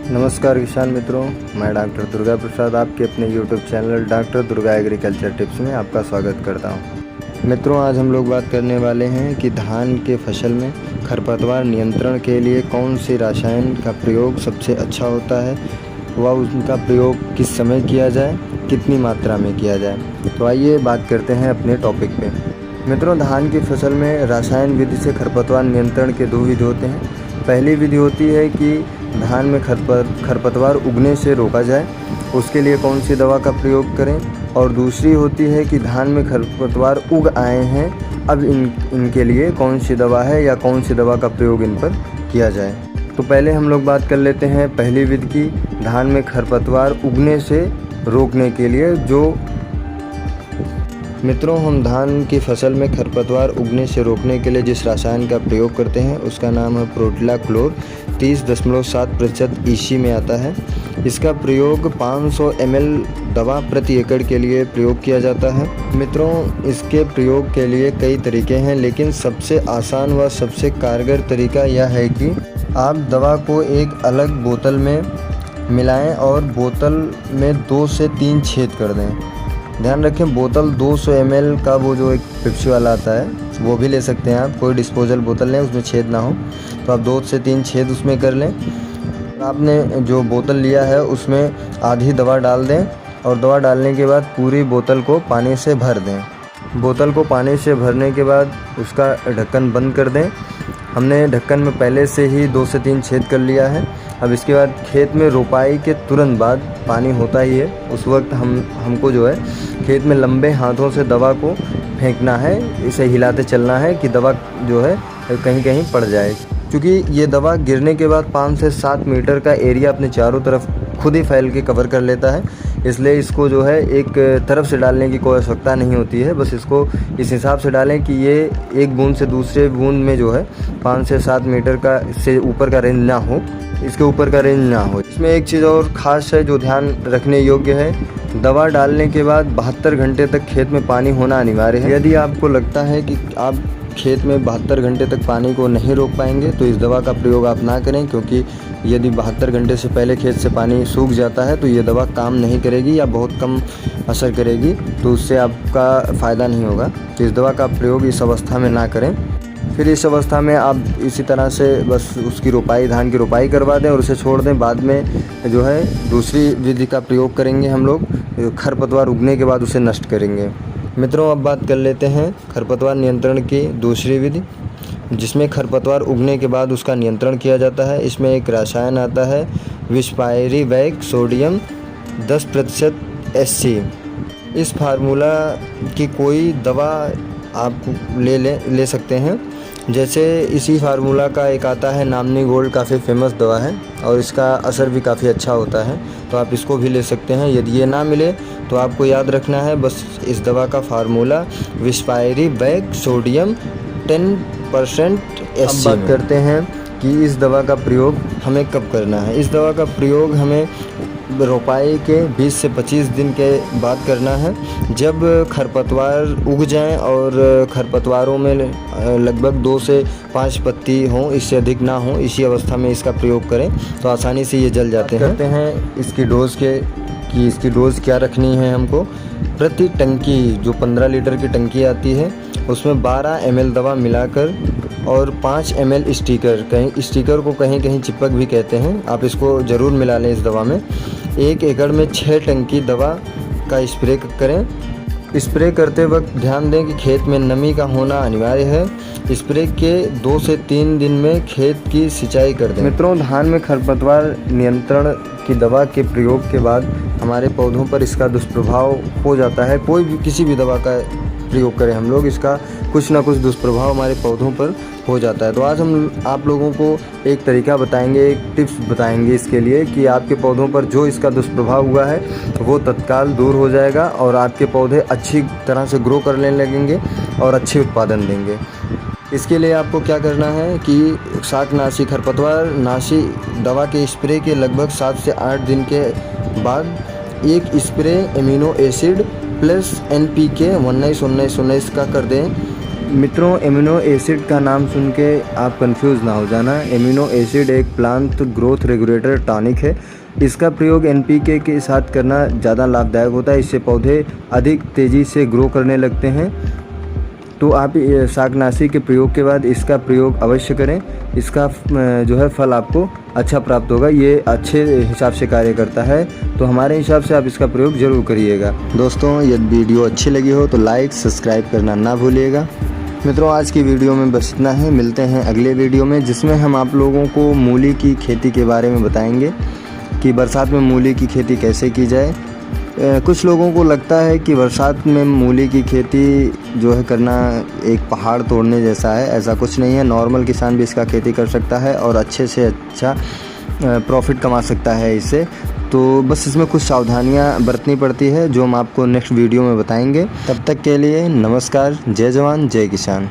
नमस्कार किसान मित्रों, मैं डॉक्टर दुर्गा प्रसाद आपके अपने YouTube channel doctor Durga agriculture tips में आपका स्वागत करता हूं। मित्रों, आज हम लोग बात करने वाले हैं कि धान के फसल में खरपतवार नियंत्रण के लिए कौन सी रसायन का प्रयोग सबसे अच्छा होता है व उनका प्रयोग किस समय किया जाए, कितनी मात्रा में किया जाए। तो आइए बात करते हैं अपने टॉपिक पे। मित्रों, धान की फसल में रसायन विधि से खरपतवार नियंत्रण के दो विधि होते हैं। पहली विधि होती है कि धान में खरपतवार उगने से रोका जाए, उसके लिए कौन सी दवा का प्रयोग करें। और दूसरी होती है कि धान में खरपतवार उग आए हैं, अब इनके लिए कौन सी दवा है या कौन सी दवा का प्रयोग इन पर किया जाए। तो पहले हम लोग बात कर लेते हैं पहली विधि की, धान में खरपतवार उगने से रोकने के लिए। जो मित्रों, हम धान की फसल में खरपतवार उगने से रोकने के लिए जिस रसायन का प्रयोग करते हैं उसका नाम है प्रोटिलाक्लोर। 30.7% ईसी में आता है। इसका प्रयोग 500 ml दवा प्रति एकड़ के लिए प्रयोग किया जाता है। मित्रों, इसके प्रयोग के लिए कई तरीके हैं, लेकिन सबसे आसान व सबसे कारगर तरीका यह है कि आप दवा को एक अलग बोतल में मिलाएं और बोतल में 2 से 3 छेद कर दें। ध्यान रखें, बोतल 200 ml का वो जो एक पेप्सी वाला आता है वो भी ले सकते हैं आप, कोई डिस्पोजल बोतल लें उसमें छेद ना हो। तो आप 2 से 3 छेद उसमें कर लें। आपने जो बोतल लिया है उसमें आधी दवा डाल दें और दवा डालने के बाद पूरी बोतल को पानी से भर दें। बोतल को पानी से भरने के बाद उसका ढक्कन बंद कर दें। हमने ढक्कन में पहले से ही 2 से 3 छेद कर लिया है। अब इसके बाद खेत में रोपाई के तुरंत बाद पानी होता ही है, उस वक्त हमको जो है खेत में लंबे हाथों से दवा को फेंकना है, इसे हिलाते चलना है कि दवा जो है कहीं कहीं पड़ जाए। क्योंकि ये दवा गिरने के बाद 5 से 7 मीटर का एरिया अपने चारों तरफ खुद ही फैल के कवर कर लेता है, इसलिए इसको जो है एक तरफ से डालने की कोई आवश्यकता नहीं होती है। बस इसको इस हिसाब से डालें कि ये एक बूंद से दूसरे बूंद में जो है 5 से 7 मीटर का से ऊपर का रेंज ना हो, इसके ऊपर का रेंज ना हो। इसमें एक चीज़ और ख़ास है जो ध्यान रखने योग्य है, दवा डालने के बाद 72 घंटे तक खेत में पानी होना अनिवार्य है। यदि आपको लगता है कि आप खेत में 72 घंटे तक पानी को नहीं रोक पाएंगे तो इस दवा का प्रयोग आप ना करें, क्योंकि यदि 72 घंटे से पहले खेत से पानी सूख जाता है तो ये दवा काम नहीं करेगी या बहुत कम असर करेगी, तो उससे आपका फ़ायदा नहीं होगा। तो इस दवा का प्रयोग इस अवस्था में ना करें। फिर इस अवस्था में आप इसी तरह से बस उसकी रोपाई, धान की रोपाई करवा दें और उसे छोड़ दें। बाद में जो है दूसरी विधि का प्रयोग करेंगे हम लोग, खरपतवार उगने के बाद उसे नष्ट करेंगे। मित्रों, अब बात कर लेते हैं खरपतवार नियंत्रण की दूसरी विधि, जिसमें खरपतवार उगने के बाद उसका नियंत्रण किया जाता है। इसमें एक रसायन आता है विस्पायरिवैक सोडियम 10% SC। इस फार्मूला की कोई दवा आप ले सकते हैं। जैसे इसी फार्मूला का एक आता है नामनी गोल्ड, काफ़ी फेमस दवा है और इसका असर भी काफ़ी अच्छा होता है, तो आप इसको भी ले सकते हैं। यदि ये ना मिले तो आपको याद रखना है बस इस दवा का फार्मूला विस्पायरिवैक सोडियम 10% SC। अब बात करते हैं कि इस दवा का प्रयोग हमें कब करना है। इस दवा का प्रयोग हमें रोपाई के 20 से 25 दिन के बाद करना है, जब खरपतवार उग जाएं और खरपतवारों में लगभग 2 से 5 पत्ती हों, इससे अधिक ना हो। इसी अवस्था में इसका प्रयोग करें तो आसानी से ये जल जाते हैं। करते हैं इसकी डोज़ क्या रखनी है हमको। प्रति टंकी जो 15 लीटर की टंकी आती है उसमें 12 ml दवा मिलाकर और 5 ml स्टिकर को कहीं कहीं चिपक भी कहते हैं, आप इसको ज़रूर मिला लें इस दवा में। 1 एकड़ में 6 टंकी दवा का स्प्रे करें। स्प्रे करते वक्त ध्यान दें कि खेत में नमी का होना अनिवार्य है। स्प्रे के 2 से 3 दिन में खेत की सिंचाई कर दें। मित्रों, धान में खरपतवार नियंत्रण की दवा के प्रयोग के बाद हमारे पौधों पर इसका दुष्प्रभाव हो जाता है। कोई भी किसी भी दवा का प्रयोग करें हम लोग, इसका कुछ ना कुछ दुष्प्रभाव हमारे पौधों पर हो जाता है। तो आज हम आप लोगों को एक तरीका बताएंगे, एक टिप्स बताएंगे इसके लिए कि आपके पौधों पर जो इसका दुष्प्रभाव हुआ है वो तत्काल दूर हो जाएगा और आपके पौधे अच्छी तरह से ग्रो करने लगेंगे और अच्छे उत्पादन देंगे। इसके लिए आपको क्या करना है कि शाकनाशी खरपतवार नाशी दवा के स्प्रे के लगभग 7 से 8 दिन के बाद एक spray amino acid plus NPK 19-19-19 का कर दें मित्रों, एमिनो एसिड का नाम सुन के आप कंफ्यूज ना हो जाना। एमिनो एसिड एक प्लांट ग्रोथ रेगुलेटर टॉनिक है। इसका प्रयोग एनपीके के साथ करना ज़्यादा लाभदायक होता है। इससे पौधे अधिक तेज़ी से ग्रो करने लगते हैं। तो आप शाकनाशी के प्रयोग के बाद इसका प्रयोग अवश्य करें। इसका जो है फल आपको अच्छा प्राप्त होगा। ये अच्छे हिसाब से कार्य करता है, तो हमारे हिसाब से आप इसका प्रयोग ज़रूर करिएगा। दोस्तों, यदि वीडियो अच्छी लगी हो तो लाइक सब्सक्राइब करना ना भूलिएगा। मित्रों, आज की वीडियो में बस इतना ही। मिलते हैं अगले वीडियो में, जिसमें हम आप लोगों को मूली की खेती के बारे में बताएंगे कि बरसात में मूली की खेती कैसे की जाए। कुछ लोगों को लगता है कि बरसात में मूली की खेती जो है करना एक पहाड़ तोड़ने जैसा है। ऐसा कुछ नहीं है। नॉर्मल किसान भी इसका खेती कर सकता है और अच्छे से अच्छा प्रॉफिट कमा सकता है इससे। तो बस इसमें कुछ सावधानियां बरतनी पड़ती है, जो हम आपको नेक्स्ट वीडियो में बताएंगे। तब तक के लिए नमस्कार। जय जवान जय किसान।